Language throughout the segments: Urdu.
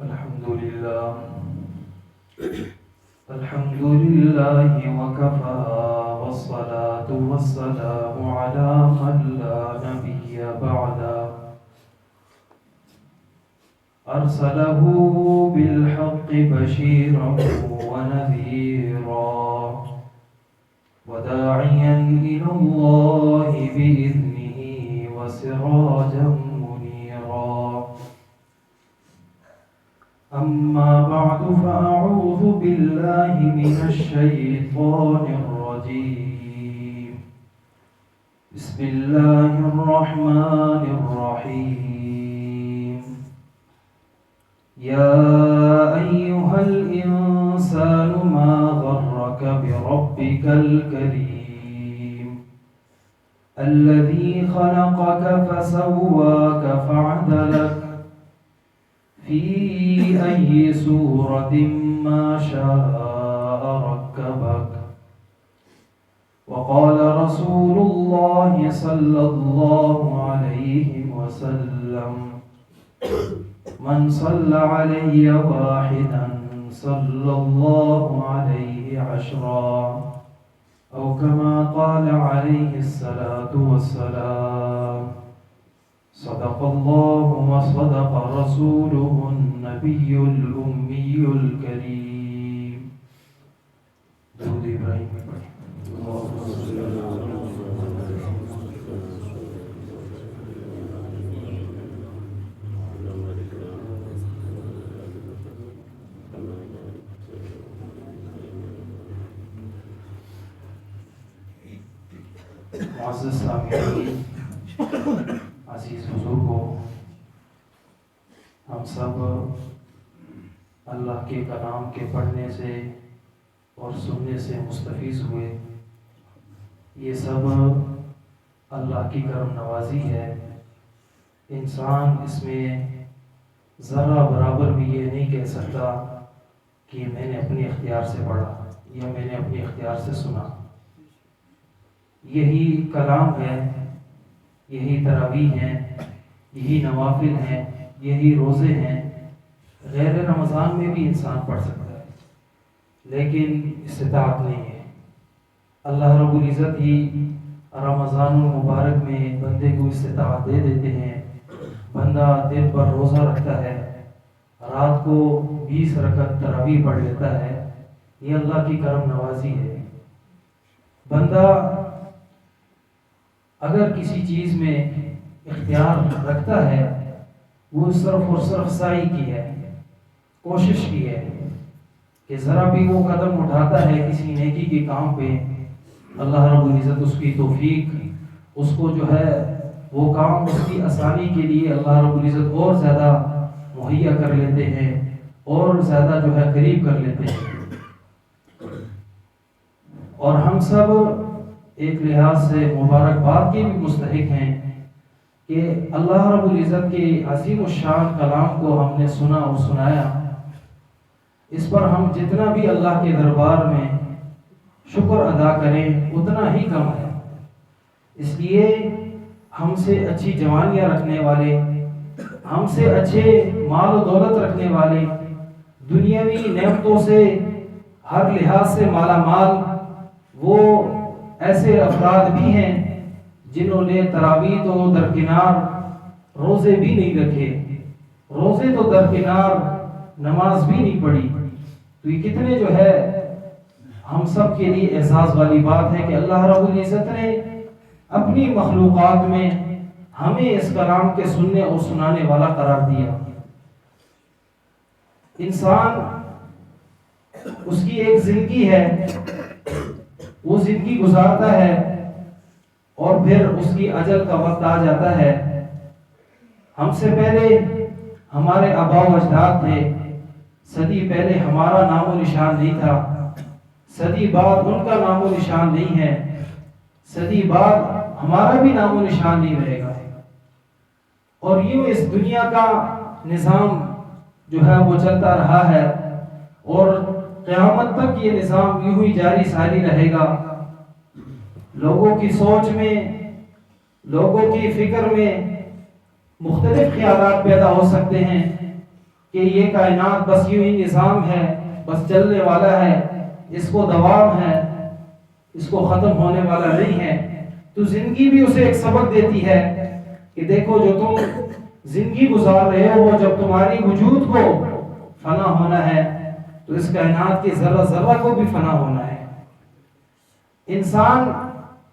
الحمد لله وكفى والصلاة والسلام على من لا نبي بعده أرسله بالحق بشيرا ونذيرا وداعيا إلى الله بإذنه وسراجا منيرا. أما بعد فأعوذ بالله من الشيطان الرجيم. بسم الله الرحمن الرحيم. يا أيها الإنسان ما غرك بربك الكريم الذي خلقك فسواك فعدلك في أي سورة ما شاء ركبك. وقال رسول الله صلى الله عليه وسلم من صلى علي واحدا صلى الله عليه عشرا أو كما قال عليه الصلاة والسلام. صدق الله وصدق رسوله النبي الأمي الكريم. درود ابراہیم معزز سامعین، عزیز بزرگوں، ہم سب اللہ کے کلام کے پڑھنے سے اور سننے سے مستفیض ہوئے. یہ سب اللہ کی کرم نوازی ہے. انسان اس میں ذرہ برابر بھی یہ نہیں کہہ سکتا کہ میں نے اپنے اختیار سے پڑھا یا میں نے اپنے اختیار سے سنا. یہی کلام ہے، یہی تراویح ہیں، یہی نوافل ہیں، یہی روزے ہیں. غیر رمضان میں بھی انسان پڑھ سکتا ہے لیکن استطاعت نہیں ہے. اللہ رب العزت ہی رمضان المبارک میں بندے کو استطاعت دے دیتے ہیں. بندہ دن پر روزہ رکھتا ہے، رات کو 20 رکعت تراویح پڑھ لیتا ہے. یہ اللہ کی کرم نوازی ہے. بندہ اگر کسی چیز میں اختیار رکھتا ہے، وہ صرف اور صرف سعی کی ہے، کوشش کی ہے کہ ذرا بھی وہ قدم اٹھاتا ہے کسی نیکی کے کام پہ، اللہ رب العزت اس کی توفیق، اس کو جو ہے وہ کام اس کی آسانی کے لیے اللہ رب العزت اور زیادہ مہیا کر لیتے ہیں اور زیادہ جو ہے قریب کر لیتے ہیں. اور ہم سب ایک لحاظ سے مبارکباد کے بھی مستحق ہیں کہ اللہ رب العزت کے عظیم الشان کلام کو ہم نے سنا اور سنایا. اس پر ہم جتنا بھی اللہ کے دربار میں شکر ادا کریں اتنا ہی کم ہے. اس لیے ہم سے اچھی جوانیاں رکھنے والے، ہم سے اچھے مال و دولت رکھنے والے، دنیاوی نعمتوں سے ہر لحاظ سے مالا مال وہ ایسے افراد بھی ہیں جنہوں نے تراویح تو درکنار روزے بھی نہیں رکھے، روزے تو درکنار نماز بھی نہیں پڑھی. تو یہ کتنے جو ہے ہم سب کے لیے احساس والی بات ہے کہ اللہ رب العزت نے اپنی مخلوقات میں ہمیں اس کلام کے سننے اور سنانے والا قرار دیا. انسان اس کی ایک زندگی ہے، وہ زندگی گزارتا ہے اور پھر اس کی اجل کا وقت آ جاتا ہے. ہم سے پہلے ہمارے آبا و اجداد تھے، صدی پہلے ہمارا نام و نشان نہیں تھا، صدی بعد ان کا نام و نشان نہیں ہے، صدی بعد ہمارا بھی نام و نشان نہیں رہے گا. اور یوں اس دنیا کا نظام جو ہے وہ چلتا رہا ہے اور قیامت تک یہ نظام یوں ہی جاری ساری رہے گا. لوگوں کی سوچ میں، لوگوں کی فکر میں مختلف خیالات پیدا ہو سکتے ہیں. کہ یہ کائنات بس یوں ہی نظام ہے، بس چلنے والا ہے، اس کو دوام ہے، اس کو ختم ہونے والا نہیں ہے، تو زندگی بھی اسے ایک سبق دیتی ہے کہ دیکھو جو تم زندگی گزار رہے ہو، جب تمہاری وجود کو فنا ہونا ہے تو اس کائنات کے ذرہ ذرہ کو بھی فنا ہونا ہے۔ انسان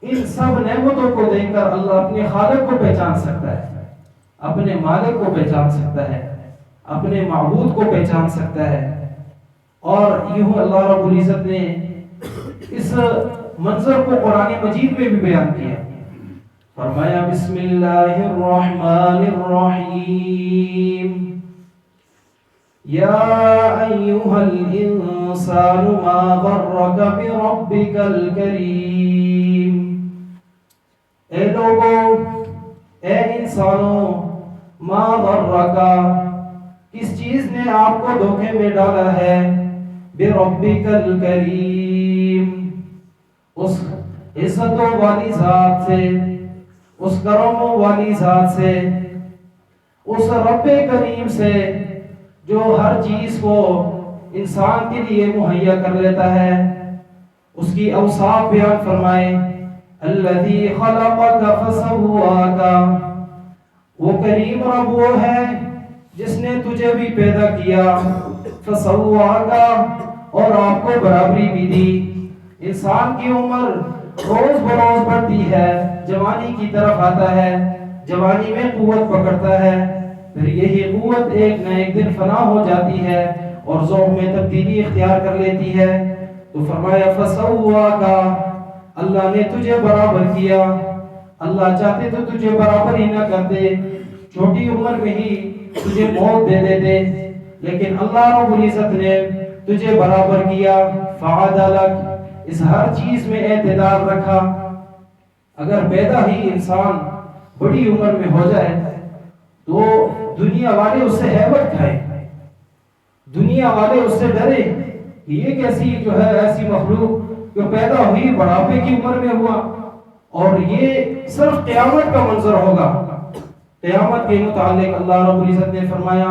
ان سب نعمتوں کو دیکھ کر اللہ اپنے خالق کو پہچان سکتا ہے، اپنے مالک کو پہچان سکتا ہے، اپنے معبود کو پہچان سکتا ہے۔ اور یوں اللہ رب العزت نے اس منظر کو قرآن مجید میں بھی بیان کیا، فرمایا بسم اللہ الرحمن الرحیم یا ایہا الانسان ما غرک بربک الکریم، اے لوگوں، اے انسانوں، ما غرک، کس چیز نے آپ کو دھوکے میں ڈالا ہے، بربک الکریم، اس عزتوں والی ذات سے، اس کرموں والی ذات سے، اس رب کریم سے جو ہر چیز کو انسان کے لیے مہیا کر لیتا ہے۔ اس کی اوصاف بیان فرمائے، الذی خلقک فسواک، وہ کریم رب وہ ہے جس نے تجھے بھی پیدا کیا، فسواک، اور آپ کو برابری بھی دی۔ انسان کی عمر روز بروز بڑھتی ہے، جوانی کی طرف آتا ہے، جوانی میں قوت پکڑتا ہے، پھر یہی قوت ایک نہ ایک دن فنا ہو جاتی ہے اور ذوق میں تبدیلی اختیار کر لیتی ہے۔ تو فرمایا فسواک، اللہ نے تجھے برابر کیا۔ اللہ چاہتے تو تجھے برابر ہی نہ کرتے، چھوٹی عمر میں ہی تجھے موت دے دیتے، لیکن اللہ رب العزت نے تجھے برابر کیا، فعدلک، اس ہر چیز میں اعتدال رکھا۔ اگر پیدا ہی انسان بڑی عمر میں ہو جائے تو دنیا والے اس سے ہیبت کھائیں، دنیا والے اس سے ڈرے کہ یہ کیسی جو ہے ایسی مخلوق جو پیدا ہوئی بڑھاپے کی عمر میں ہوا، اور یہ صرف قیامت کا منظر ہوگا۔ قیامت کے متعلق اللہ رب العزت نے فرمایا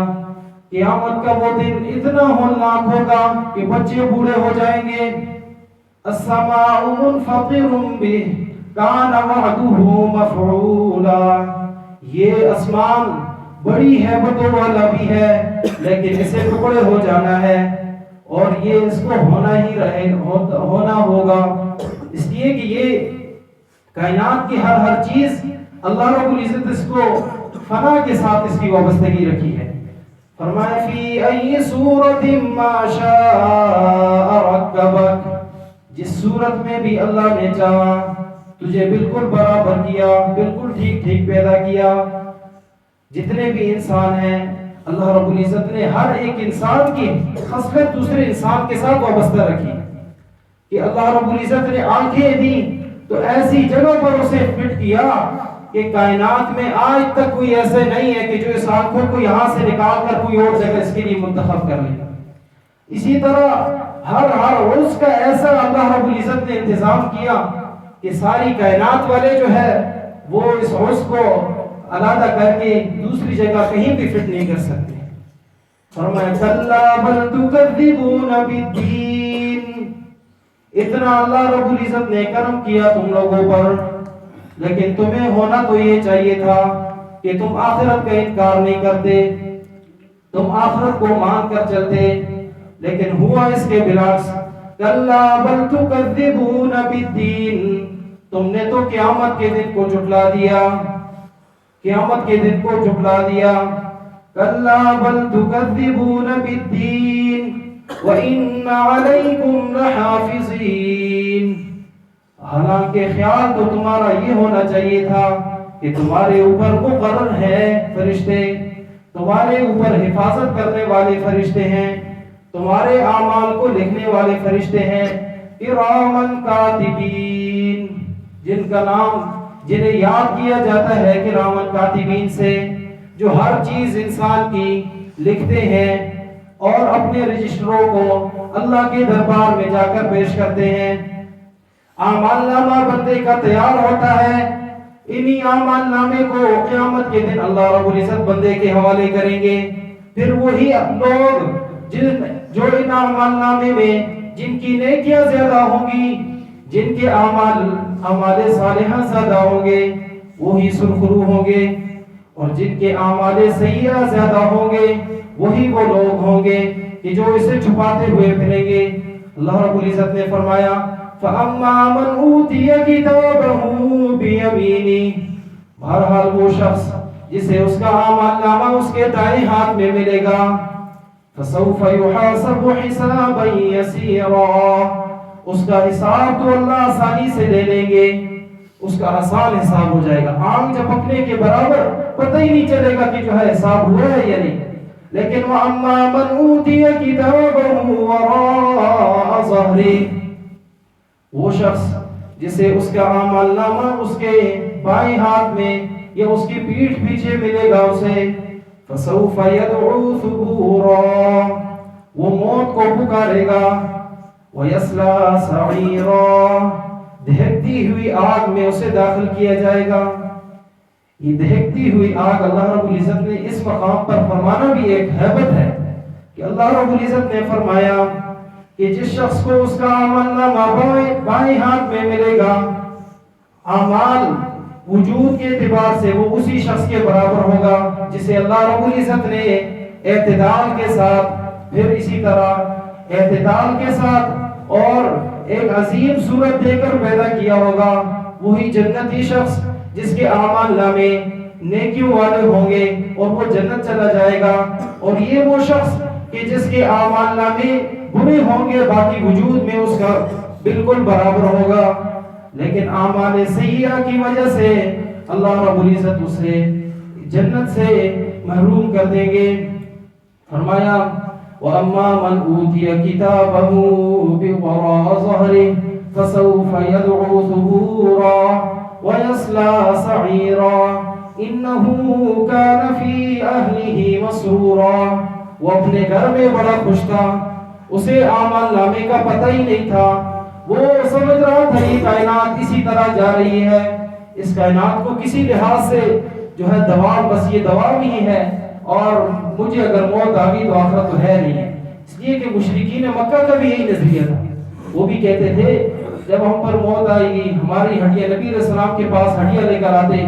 قیامت کا وہ دن اتنا ہولناک ہوگا کہ بچے بوڑھے ہو جائیں گے۔ السماء منفطر به کان وعده مفعولا، یہ آسمان بڑی ہیبتوں والا بھی ہے لیکن اسے ٹکڑے ہو جانا ہے، اور یہ اس کو ہونا ہی ہونا ہوگا، اس لیے کہ یہ کائنات کی ہر چیز اللہ رب العزت اس کو فنا کے ساتھ اس کی وابستگی رکھی ہے۔ فرمایا فی ای صورت ما شاء رکبک، جس صورت میں بھی اللہ نے چاہا تجھے بالکل برابر کیا، بالکل ٹھیک ٹھیک پیدا کیا۔ جتنے بھی انسان ہیں اللہ رب العزت نے ہر ایک انسان کی خصلت دوسرے انسان کے ساتھ وابستہ رکھی، کہ اللہ رب العزت نے آنکھیں دی تو ایسی جگہ پر اسے فٹ کیا کہ کائنات میں آج تک کوئی ایسے نہیں ہے کہ جو اس آنکھوں کو یہاں سے نکال کر کوئی اور جگہ اس کے لیے منتخب کر لے۔ اسی طرح ہر عرض کا ایسا اللہ رب العزت نے انتظام کیا کہ ساری کائنات والے جو ہے وہ اس عرض کو علیحدہ کر کے دوسری جگہ کہیں بھی فٹ نہیں کر سکتے۔ فرمایا کلا بل تکذبون بالدین، اتنا اللہ رب العزت نے کرم کیا تم لوگوں پر، لیکن تمہیں ہونا تو یہ چاہیے تھا کہ تم آخرت کا انکار نہیں کرتے، تم آخرت کو مان کر چلتے، لیکن ہوا اس کے برعکس، کلا بل تکذبون بالدین، تم نے تو قیامت کے دن کو جھٹلا دیا، قیامت کے دن کو جھٹلا دیا۔ کلا بل تکذبون بالدین وَإِنَّ عَلَيْكُمْ لَحَافِظِينَ، حالانکہ خیال تو تمہارا یہ ہونا چاہیے تھا کہ تمہارے اوپر مقرر ہے فرشتے، تمہارے اوپر حفاظت کرنے والے فرشتے ہیں، تمہارے اعمال کو لکھنے والے فرشتے ہیں، کرامن کاتبین، جن کا نام جنہیں یاد کیا جاتا ہے کرامن کاتبین سے، جو ہر چیز انسان کی لکھتے ہیں اور اپنے رجسٹروں کو اللہ کے دربار میں جا کر پیش کرتے ہیں۔ اعمال نامہ بندے کا تیار ہوتا ہے، انہی اعمال نامے کو قیامت کے دن اللہ رب العزت بندے کے حوالے کریں گے، پھر وہی لوگ جو ان اعمال نامے میں جن کی نیکیاں زیادہ ہوں گی، جن کے اعمال صالحہ زیادہ ہوں گے، وہی سرخرو ہوں گے، اور جن کے اعمال سیئہ زیادہ ہوں گے وہی وہ لوگ ہوں گے کہ جو اسے چھپاتے ہوئے پھریں گے۔ اللہ رب العزت نے فرمایا فَأَمَّا مَنْ أُوتِيَ كِتَابَهُ بِيَمِينِهِ، بہرحال وہ شخص جسے اس کا اعمال نامہ اس کے دائیں ہاتھ میں ملے گا، فَسَوْفَ يُحَاسَبُ حِسَابًا يَسِيرًا، اس کا حساب تو اللہ آسانی سے لے لیں گے، اس کا آسان حساب ہو جائے گا، آنکھ جھپکنے کے برابر پتہ ہی نہیں چلے گا کہ جو ہے حساب ہوا ہے یا نہیں۔ لیکن وَأَمَّا مَنْ أُوتِيَ كِتَابَهُ وَرَاءَ ظَهْرِهِ، وہ شخص جسے اس کا اعمال نامہ اس کے بائیں ہاتھ میں یا اس کی پیٹھ پیچھے ملے گا اسے، فَسَوْفَ يَدْعُو ثُبُورًا، وہ موت کو پکارے گا، وَيَصْلَىٰ سَعِيرًا، دہکتی ہوئی آگ میں اسے داخل کیا جائے گا۔ یہ دہکتی ہوئی آگ اللہ رب العزت نے اس مقام پر فرمانا بھی ایک ہیبت ہے کہ اللہ رب العزت نے فرمایا کہ جس شخص کو اس کا عمل نامہ بائیں ہاتھ میں ملے گا، اعمال وجود کے اعتبار سے وہ اسی شخص کے برابر ہوگا جسے اللہ رب العزت نے اعتدال کے ساتھ، پھر اسی طرح اعتدال کے ساتھ اور ایک عظیم صورت دے کر پیدا کیا ہوگا، وہی جنتی شخص جس کے اعمال نامے نیکیوں والے ہوں گے اور وہ جنت چلا جائے گا، اور یہ وہ شخص کہ جس کے اعمال نامے برے ہوں گے، باقی وجود میں اس کا بالکل برابر ہوگا، لیکن اعمال سیئہ کی وجہ سے اللہ رب العزت اسے جنت سے محروم کر دیں گے۔ فرمایا وَأَمَّا مَنْ أُوتِيَ كِتَابَهُ وَرَاءَ ظَهْرِهِ فَسَوْفَ يَدْعُو ثُبُورًا وَيَصْلَىٰ سَعِيرًا إِنَّهُ كَانَ فِي أَهْلِهِ مَسْرُورًا، وہ اپنے گھر میں بڑا خوش تھا، اسے اعمال نامے کا پتہ ہی نہیں تھا، وہ سمجھ رہا تھا یہ کائنات اسی طرح جا رہی ہے، اس کائنات کو کسی لحاظ سے جو ہے دوام، بس یہ دوام ہی ہے، اور مجھے اگر موت آ گئی تو آخرت تو ہے نہیں ہے۔ اس لیے کہ مشرکین مکہ کا بھی یہی نظریہ تھا، وہ بھی کہتے تھے جب ہم پر موت آئے گی، ہماری ہڈیاں، نبی علیہ السلام کے پاس ہڈیاں لے کر آتے،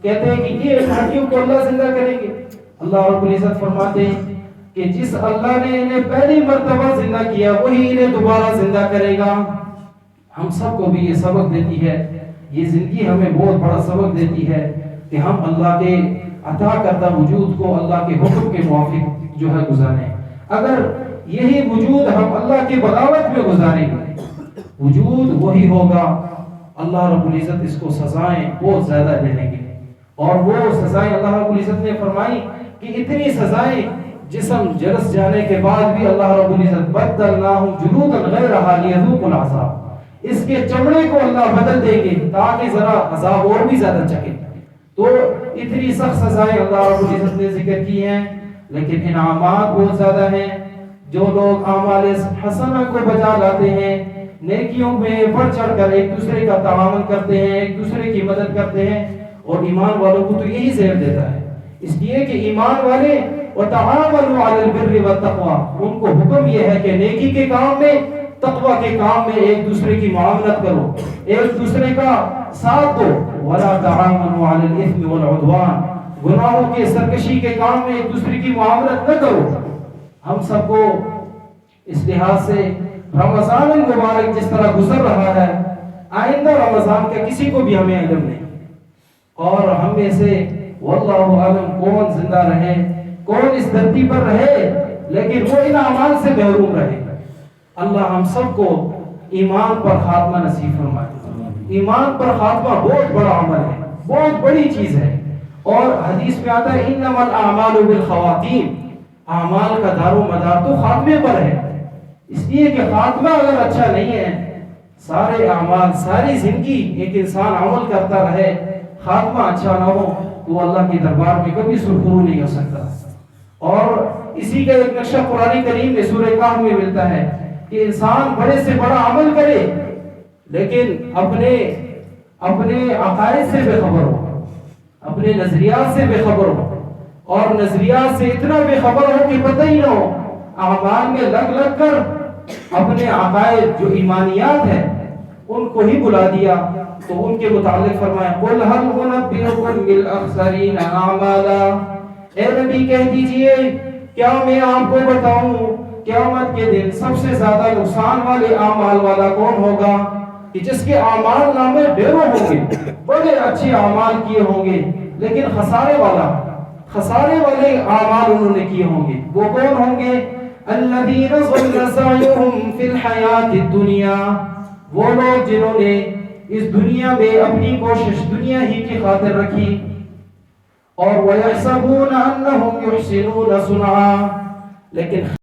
کہتے ہیں کہ یہ ہڈیوں کو اللہ زندہ کریں گے۔ اللہ رب العزت فرماتے ہیں کہ جس اللہ نے انہیں پہلی مرتبہ زندہ کیا وہی انہیں دوبارہ زندہ کرے گا۔ ہم سب کو بھی یہ سبق دیتی ہے، یہ زندگی ہمیں بہت بڑا سبق دیتی ہے کہ ہم اللہ کے عطا کردہ وجود کو اللہ کے حکم کے موافق جو ہے گزاریں۔ اگر یہی وجود ہم اللہ کی بغاوت میں گزاریں گے، وجود وہی ہوگا، اللہ رب العزت اس کو سزائیں بہت زیادہ دے دیں گے، اور وہ سزائیں اللہ رب العزت نے فرمائی کہ اتنی سزائیں جسم جلس جانے کے بعد بھی اللہ رب العزت بدلناہم جلودا غیرہا لیذوقوا العذاب، اس کے چمڑے کو اللہ بدل دیں گے تاکہ ذرا عذاب اور بھی زیادہ چکے۔ تو اتنی سخت سزائیں اللہ رب العزت نے ذکر کی ہیں، لیکن انعامات بہت زیادہ ہیں۔ جو لوگ اعمال حسنہ کو بجا لاتے ہیں، نیکیوں میں بڑھ چڑھ کر ایک دوسرے کا تعاون کرتے ہیں، ایک دوسرے کی مدد کرتے ہیں، اور ایمان والوں کو تو یہی زیب دیتا ہے، اس لیے کہ ایمان والے وَتَعَاوَنُوا عَلَى الْبِرِّ وَالتَّقْوَىٰ، ان کو حکم یہ ہے کہ نیکی کے کام میں، تقوی کے کام میں ایک دوسرے کی معاملت کرو، ایک دوسرے کا ساتھ دو، وَلَا تَعَاوَنُوا عَلَى الْإِثْمِ وَالْعُدْوَانِ، گناہوں کے سرکشی کے کام میں ایک دوسرے کی معاملت نہ کرو۔ ہم سب کو اس لحاظ سے رمضان المبارک جس طرح گزر رہا ہے، آئندہ رمضان کا کسی کو بھی ہمیں علم نہیں، اور ہم میں سے واللہ عالم کون زندہ رہے، کون اس دھرتی پر رہے، لیکن وہ ان اعمال سے محروم رہے۔ اللہ ہم سب کو ایمان پر خاتمہ نصیب فرمائے۔ ایمان پر خاتمہ بہت بڑا عمل ہے، بہت بڑی چیز ہے، اور حدیث میں آتا ہے انما الاعمال بالخواتیم، اعمال کا دار و مدار تو خاتمے پر ہے، اس لیے کہ خاتمہ اگر اچھا نہیں ہے، سارے اعمال، ساری زندگی ایک انسان عمل کرتا رہے، خاتمہ اچھا نہ ہو تو اللہ کے دربار میں کبھی سرخرو نہیں ہو سکتا۔ اور اسی کا ایک نقشہ قرآن کریم میں سورہ کہف میں ملتا ہے کہ انسان بڑے سے بڑا عمل کرے لیکن اپنے عقائد سے بے خبر ہو، اپنے نظریات سے بے خبر ہو، اور نظریات سے اتنا بے خبر ہو کہ پتہ ہی نہ ہو، اعمال میں لگ لگ کر اپنے عقائد جو ایمانیات ہیں ان کو ہی بلا دیا۔ تو ان کے متعلق فرمایا قُلْ هَلْ أُنَبِّئُكُمْ بِالْأَخْسَرِينَ أَعْمَالًا، اے نبی کہہ دیجئے کیا میں آپ کو بتاؤں قیامت کے دن سب سے زیادہ نقصان والے اعمال والا کون ہوگا؟ کہ جس کے اعمال نامے ڈھیروں ہوں گے، بڑے اچھے اعمال کیے ہوں گے، لیکن خسارے والے اعمال انہوں نے کیے ہوں گے۔ وہ کون ہوں گے؟ الذین ضل سعیہم فی الحیات الدنیا، وہ لوگ جنہوں نے اس دنیا میں اپنی کوشش دنیا ہی کی خاطر رکھی، اور وَيَحْسَبُونَ أَنَّهُمْ يُحْسِنُونَ صُنْعًا، لیکن